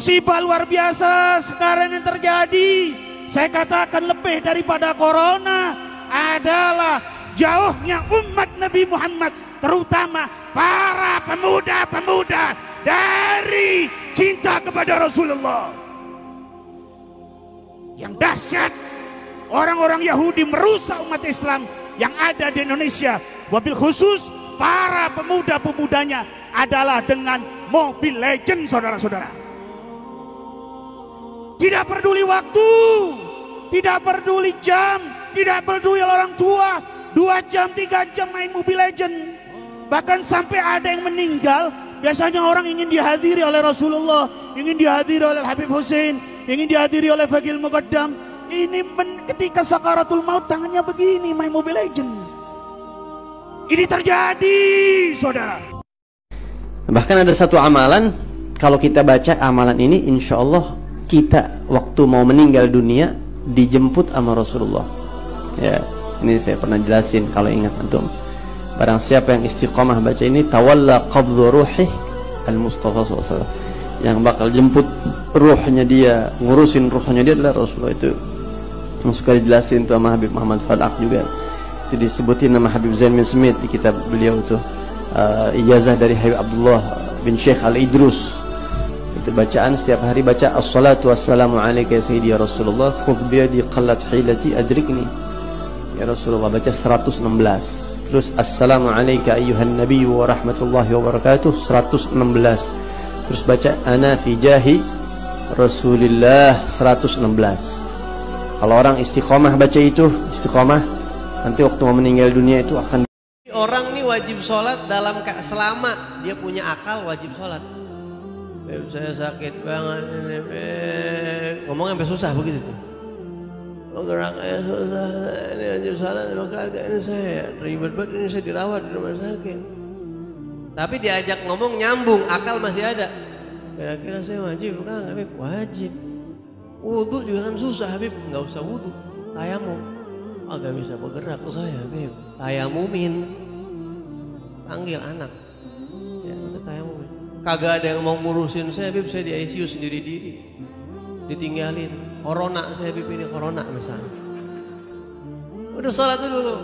Musibah luar biasa sekarang yang terjadi, saya katakan lebih daripada corona, adalah jauhnya umat Nabi Muhammad, terutama para pemuda-pemuda dari cinta kepada Rasulullah. Yang dahsyat, orang-orang Yahudi merusak umat Islam yang ada di Indonesia, wabil khusus para pemuda-pemudanya adalah dengan Mobile Legends, saudara-saudara. Tidak peduli waktu, tidak peduli jam, tidak peduli orang tua, 2 jam, 3 jam main Mobile Legends. Bahkan sampai ada yang meninggal. Biasanya orang ingin dihadiri oleh Rasulullah, ingin dihadiri oleh Habib Hussein, ingin dihadiri oleh Faqih Muqaddam. Ini ketika sakaratul maut tangannya begini main Mobile Legends. Ini terjadi, saudara. Bahkan ada satu amalan, kalau kita baca amalan ini, insya Allah kita waktu mau meninggal dunia dijemput sama Rasulullah. Ya, ini saya pernah jelasin kalau ingat antum. Barang siapa yang istiqomah baca ini, tawalla qabdhu ruhi al-Mustafa SAW, yang bakal jemput ruhnya dia, ngurusin ruhnya dia adalah Rasulullah. Itu suka dijelasin tuh sama Habib Muhammad Fadak juga. Itu disebutin nama Habib Zain bin Smith di kitab beliau tuh, ijazah dari Habib Abdullah bin Syekh Al-Idrus. Itu bacaan setiap hari, baca as-salatu wassalamu alaika ya sayyidi ya Rasulullah, khudh biyadi qallat hilati adrikni ya Rasulullah, baca 116. Terus assalamu alaika ayyuhan nabiyyu wa rahmatullahi wa barakatuh 116. Terus baca ana fi jahi Rasulillah 116. Kalau orang istiqomah baca itu, istiqomah, nanti waktu mau meninggal dunia itu akan. Orang nih wajib sholat dalam selama dia punya akal, wajib sholat. Saya sakit banget ini, ngomong sampai susah begitu tuh. Geraknya susah, ini wajib sholat, maka agak ini saya ribet banget, ini saya dirawat di rumah sakit. Tapi diajak ngomong nyambung, akal masih ada. Kira-kira saya wajib, enggak Habib, wajib. Wudhu juga kan susah Habib, nggak usah wudhu, tayamum. Agak bisa bergerak tuh saya Habib, tayamumin. Panggil anak, ya udah tayamumin. Kagak ada yang mau ngurusin saya Habib, saya di ICU sendiri-diri, ditinggalin. Corona saya Habib, ini corona misalnya. Udah sholat dulu,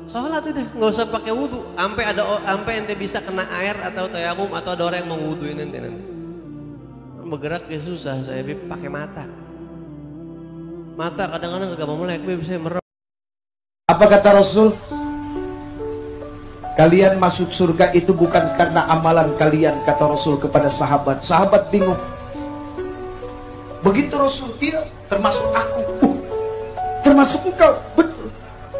sholat udah, nggak usah pakai wudhu. Sampai ente bisa kena air atau tayamum atau ada orang yang mau wudhuin ente nanti. Bergerak dia susah saya Habib, pakai mata. Mata kadang-kadang gak mau melek, Habib, saya merem. Apa kata Rasul? Kalian masuk surga itu bukan karena amalan kalian, kata Rasul kepada sahabat. Sahabat bingung. Begitu Rasul, tidak, termasuk aku. Termasuk engkau, betul.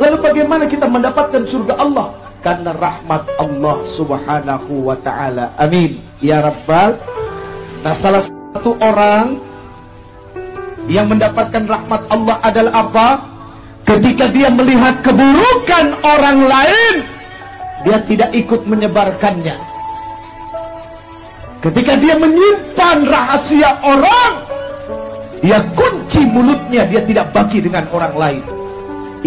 Lalu bagaimana kita mendapatkan surga Allah? Karena rahmat Allah subhanahu wa ta'ala. Amin ya Rabbal. Nah, salah satu orang yang mendapatkan rahmat Allah adalah apa? Ketika dia melihat keburukan orang lain, dia tidak ikut menyebarkannya. Ketika dia menyimpan rahasia orang, dia kunci mulutnya, dia tidak bagi dengan orang lain.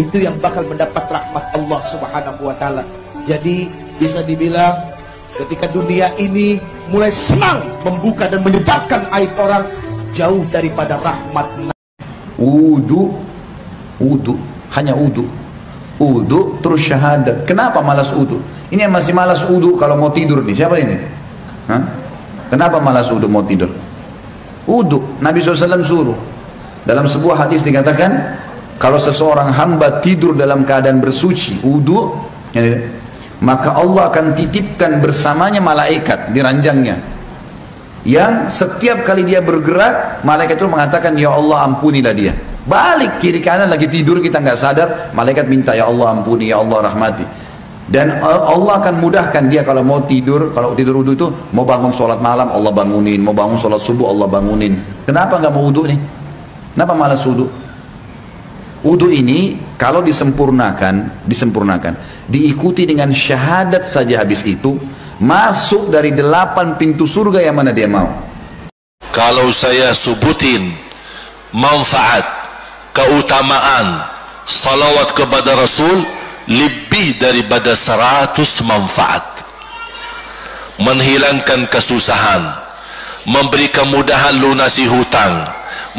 Itu yang bakal mendapat rahmat Allah subhanahu wa ta'ala. Jadi bisa dibilang ketika dunia ini mulai senang membuka dan menyebarkan aib orang, jauh daripada rahmat. Wudu, hanya wudu terus syahadat. Kenapa malas wudu? Ini yang masih malas wudu kalau mau tidur nih, siapa ini? Hah? Kenapa malas wudu mau tidur? Wudu, Nabi SAW suruh. Dalam sebuah hadis dikatakan, kalau seseorang hamba tidur dalam keadaan bersuci, wudu, maka Allah akan titipkan bersamanya malaikat di ranjangnya, yang setiap kali dia bergerak, malaikat itu mengatakan, ya Allah ampunilah dia. Balik kiri kanan lagi tidur, kita nggak sadar, malaikat minta, ya Allah ampuni, ya Allah rahmati. Dan Allah akan mudahkan dia kalau mau tidur. Kalau tidur wudu itu, mau bangun sholat malam Allah bangunin, mau bangun sholat subuh Allah bangunin. Kenapa nggak mau wudu nih? Kenapa malas wudu? Wudu ini kalau disempurnakan, diikuti dengan syahadat saja, habis itu masuk dari 8 pintu surga yang mana dia mau. Kalau saya sebutin manfaat, keutamaan salawat kepada Rasul, lebih daripada 100 manfaat. Menghilangkan kesusahan, memberi kemudahan lunasi hutang,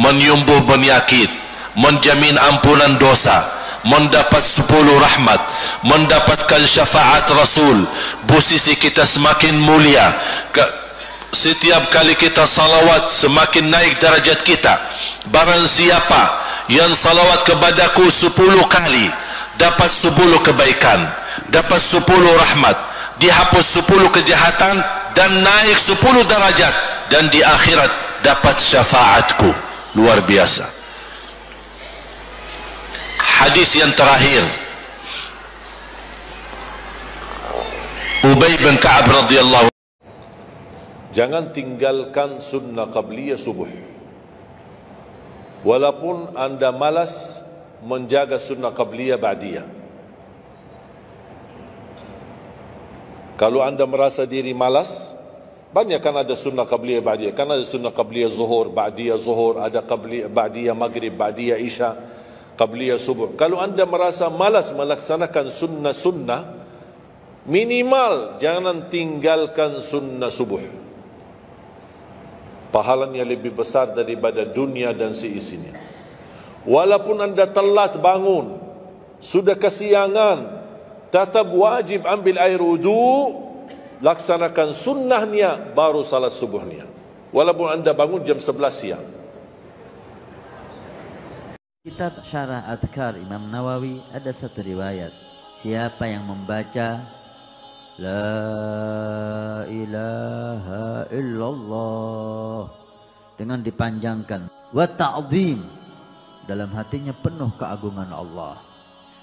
menyembuh penyakit, menjamin ampunan dosa, mendapat 10 rahmat, mendapatkan syafaat Rasul, posisi kita semakin mulia. Setiap kali kita salawat semakin naik darajat kita. Barang siapa yang salawat kepadaku 10 kali, dapat 10 kebaikan, dapat 10 rahmat, dihapus 10 kejahatan, dan naik 10 darajat, dan di akhirat dapat syafaatku. Luar biasa. Hadis yang terakhir, Ubay bin Ka'ab radhiyallahu. Jangan tinggalkan sunnah qabliyah subuh. Walaupun anda malas menjaga sunnah qabliyah ba'diyah. Kalau anda merasa diri malas, banyak kan ada sunnah qabliyah ba'diyah. Kan ada sunnah qabliyah zuhur, ba'diyah zuhur, ada qabliyah ba'diyah maghrib, ba'diyah isya, qabliyah subuh. Kalau anda merasa malas melaksanakan sunnah-sunnah, minimal jangan tinggalkan sunnah subuh. Pahalanya lebih besar daripada dunia dan seisinya. Walaupun anda telat bangun, sudah kesiangan, tetap wajib ambil air wudu, laksanakan sunnahnya, baru salat subuhnya. Walaupun anda bangun jam 11 siang. Kitab Syarah Adhkar Imam Nawawi ada satu riwayat, siapa yang membaca La ilaha illallah dengan dipanjangkan, wa ta'zim, dalam hatinya penuh keagungan Allah.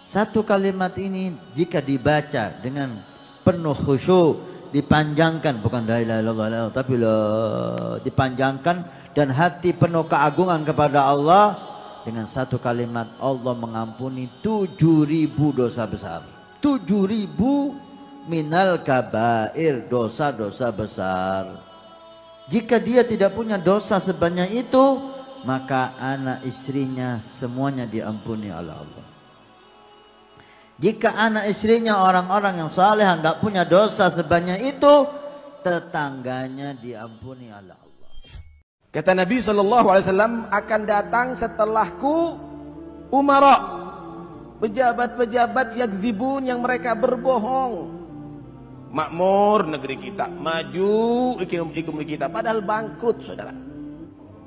Satu kalimat ini jika dibaca dengan penuh khusyuk, dipanjangkan, bukan la ilaha illallah, tapi la, dipanjangkan, dan hati penuh keagungan kepada Allah, dengan satu kalimat Allah mengampuni 7.000 dosa besar. 7.000 minal kabair, dosa-dosa besar. Jika dia tidak punya dosa sebanyak itu, maka anak istrinya semuanya diampuni oleh Allah. Jika anak istrinya orang-orang yang saleh enggak punya dosa sebanyak itu, tetangganya diampuni oleh Allah. Kata Nabi SAW, akan datang setelahku umara, pejabat-pejabat yakdzibun, yang mereka berbohong. Makmur negeri kita, maju ekonomi kita, padahal bangkrut, saudara.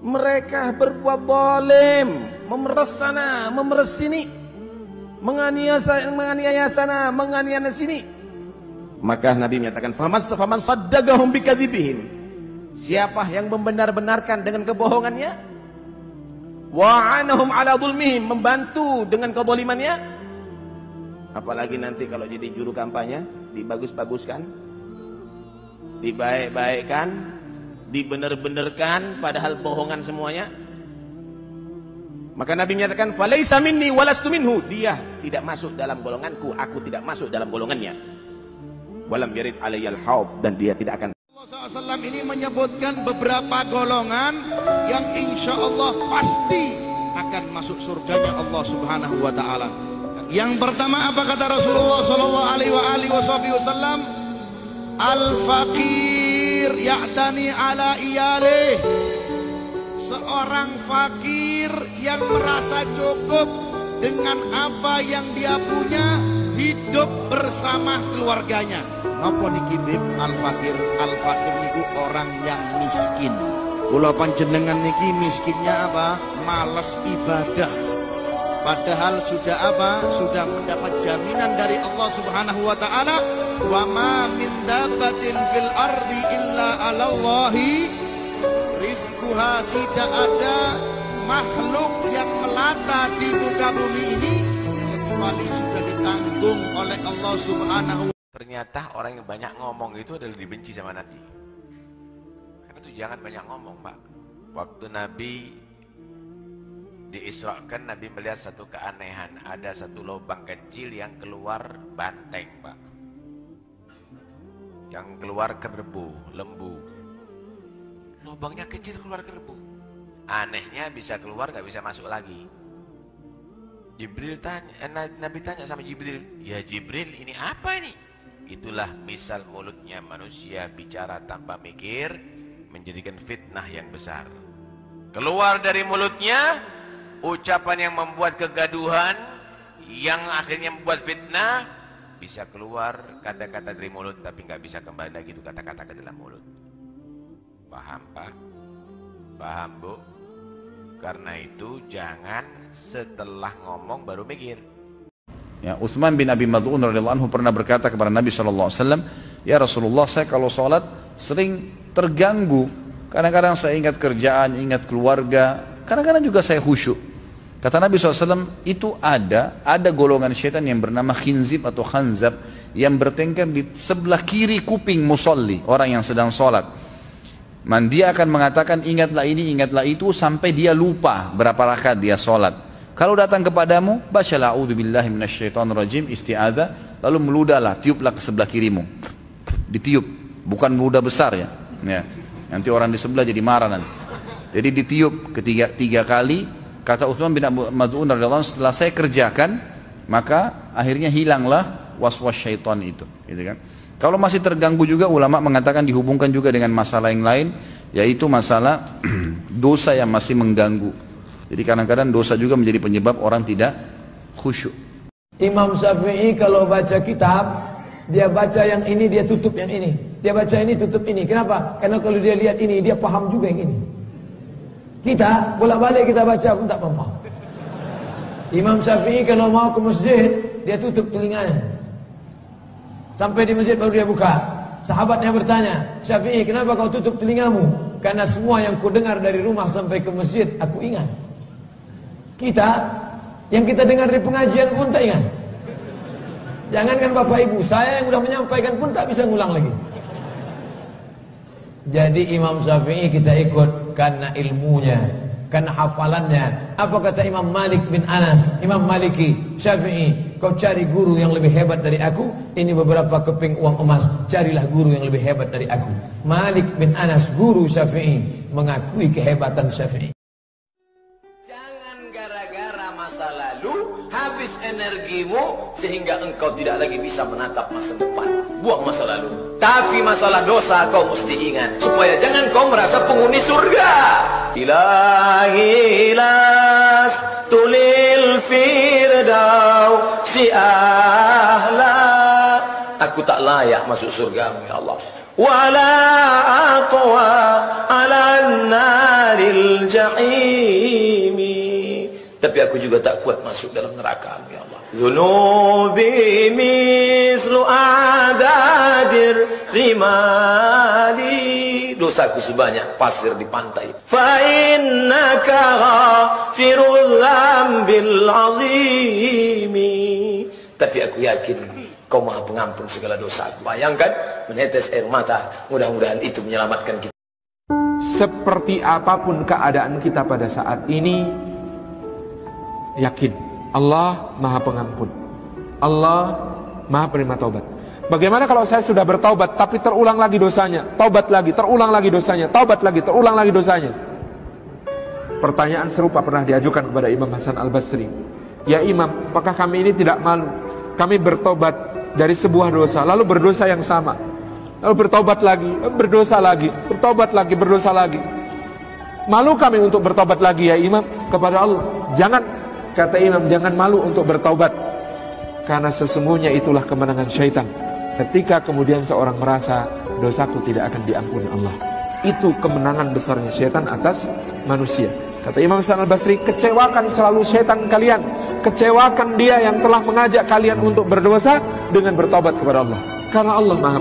Mereka berbuat zalim, memeras sana, memeras sini, menganiaya sana, menganiaya sini. Maka Nabi menyatakan, faman saddaqahum bikadzibihim, siapa yang membenar-benarkan dengan kebohongannya, wa'anahum ala zulmihim, membantu dengan kezalimannya. Apalagi nanti kalau jadi juru kampanye, dibagus-baguskan, dibaik-baikkan, dibener-benerkan, padahal bohongan semuanya. Maka Nabi menyatakan, falaisa minni walastu minhu, dia tidak masuk dalam golonganku, aku tidak masuk dalam golongannya. Walam yarid alayyal haub, dan dia tidak akan. Rasulullah SAW ini menyebutkan beberapa golongan yang insya Allah pasti akan masuk surganya Allah Subhanahu wa Ta'ala. Yang pertama, apa kata Rasulullah SAW? Al-fakir ya'tani ala iyalih, seorang fakir yang merasa cukup dengan apa yang dia punya, hidup bersama keluarganya. Apa niki bib? Al-fakir, al-fakir niku orang yang miskin. Kula panjenengan niki miskinnya apa? Malas ibadah. Padahal sudah apa? Sudah mendapat jaminan dari Allah Subhanahu wa Ta'ala, wa ma min dabbatin fil ardi illa 'alallahi rizquha, tidak ada makhluk yang melata di muka bumi ini kecuali sudah ditanggung oleh Allah Subhanahu wa Ta'ala. Ternyata orang yang banyak ngomong itu adalah dibenci sama Nabi. Karena itu jangan banyak ngomong, Pak. Waktu Nabi diisrakan, Nabi melihat satu keanehan. Ada satu lubang kecil yang keluar banteng, Pak. Yang keluar kerbau, lembu. Lubangnya kecil keluar kerbau. Anehnya bisa keluar, gak bisa masuk lagi. Jibril tanya, Nabi tanya sama Jibril, ya Jibril, ini apa ini? Itulah misal mulutnya manusia bicara tanpa mikir, menjadikan fitnah yang besar. Keluar dari mulutnya ucapan yang membuat kegaduhan, yang akhirnya membuat fitnah. Bisa keluar kata-kata dari mulut, tapi nggak bisa kembali lagi itu kata-kata ke dalam mulut. Paham Pak? Paham Bu? Karena itu jangan setelah ngomong baru mikir. Ya, Utsman bin Abi Mad'un radhiyallahu anhu pernah berkata kepada Nabi SAW, ya Rasulullah, saya kalau sholat sering terganggu. Kadang-kadang saya ingat kerjaan, ingat keluarga, kadang-kadang juga saya khusyuk. Kata Nabi SAW, itu ada golongan syaitan yang bernama khinzib atau khanzab yang bertengkar di sebelah kiri kuping musolli, orang yang sedang sholat. Dia akan mengatakan ingatlah ini, ingatlah itu, sampai dia lupa berapa rakaat dia sholat. Kalau datang kepadamu, bacalah a'udzubillahi minasyaitonirrajim, isti'adzah, lalu meludahlah, tiuplah ke sebelah kirimu. Ditiup, bukan meludah besar ya. Nanti orang di sebelah jadi marah nanti. Jadi ditiup tiga kali. Kata Utsman bin Mad'un radhiyallahu anhu, setelah saya kerjakan, maka akhirnya hilanglah waswas syaitan itu, gitu kan. Kalau masih terganggu juga, ulama mengatakan dihubungkan juga dengan masalah yang lain, yaitu masalah dosa yang masih mengganggu. Jadi kadang-kadang dosa juga menjadi penyebab orang tidak khusyuk. Imam Syafi'i kalau baca kitab, dia baca yang ini, dia tutup yang ini. Dia baca ini, tutup ini. Kenapa? Karena kalau dia lihat ini, dia paham juga yang ini. Kita bolak-balik kita baca pun tak paham. Imam Syafi'i kalau mau ke masjid, dia tutup telinganya. Sampai di masjid baru dia buka. Sahabatnya bertanya, Syafi'i, kenapa kau tutup telingamu? Karena semua yang ku dengar dari rumah sampai ke masjid, aku ingat. Kita, yang kita dengar di pengajian pun tak ingat. Jangankan Bapak Ibu, saya yang sudah menyampaikan pun tak bisa ngulang lagi. Jadi Imam Syafi'i kita ikut karena ilmunya, karena hafalannya. Apa kata Imam Malik bin Anas, Imam Maliki, Syafi'i, kau cari guru yang lebih hebat dari aku. Ini beberapa keping uang emas, carilah guru yang lebih hebat dari aku. Malik bin Anas, guru Syafi'i, mengakui kehebatan Syafi'i. Jangan gara-gara masa lalu habis energimu sehingga engkau tidak lagi bisa menatap masa depan. Buang masa lalu. Tapi masalah dosa kau mesti ingat, supaya jangan kau merasa penghuni surga. Ilahi las tulil firdaus si ahla. Aku tak layak masuk surgamu ya Allah. Wala aqwa ala naril jahimi. Tapi aku juga tak kuat masuk dalam neraka ya Allah. Zunubi mislu adadir rimali. Dosaku sebanyak pasir di pantai. Fa innaka ghafirul lambil azimi. Tapi aku yakin kau maha pengampun segala dosa. Bayangkan menetes air mata. Mudah-mudahan itu menyelamatkan kita. Seperti apapun keadaan kita pada saat ini, yakin Allah maha pengampun, Allah maha penerima taubat. Bagaimana kalau saya sudah bertaubat tapi terulang lagi dosanya, taubat lagi, terulang lagi dosanya, taubat lagi, terulang lagi dosanya? Pertanyaan serupa pernah diajukan kepada Imam Hasan Al-Basri. Ya Imam, apakah kami ini tidak malu? Kami bertobat dari sebuah dosa, lalu berdosa yang sama, lalu bertobat lagi, berdosa lagi, bertobat lagi, berdosa lagi. Malu kami untuk bertobat lagi ya Imam kepada Allah. Jangan, kata Imam, jangan malu untuk bertaubat, karena sesungguhnya itulah kemenangan syaitan. Ketika kemudian seorang merasa dosaku tidak akan diampuni Allah, itu kemenangan besarnya syaitan atas manusia. Kata Imam Hasan Al-Basri, kecewakan selalu syaitan kalian, kecewakan dia yang telah mengajak kalian untuk berdosa dengan bertobat kepada Allah, karena Allah maha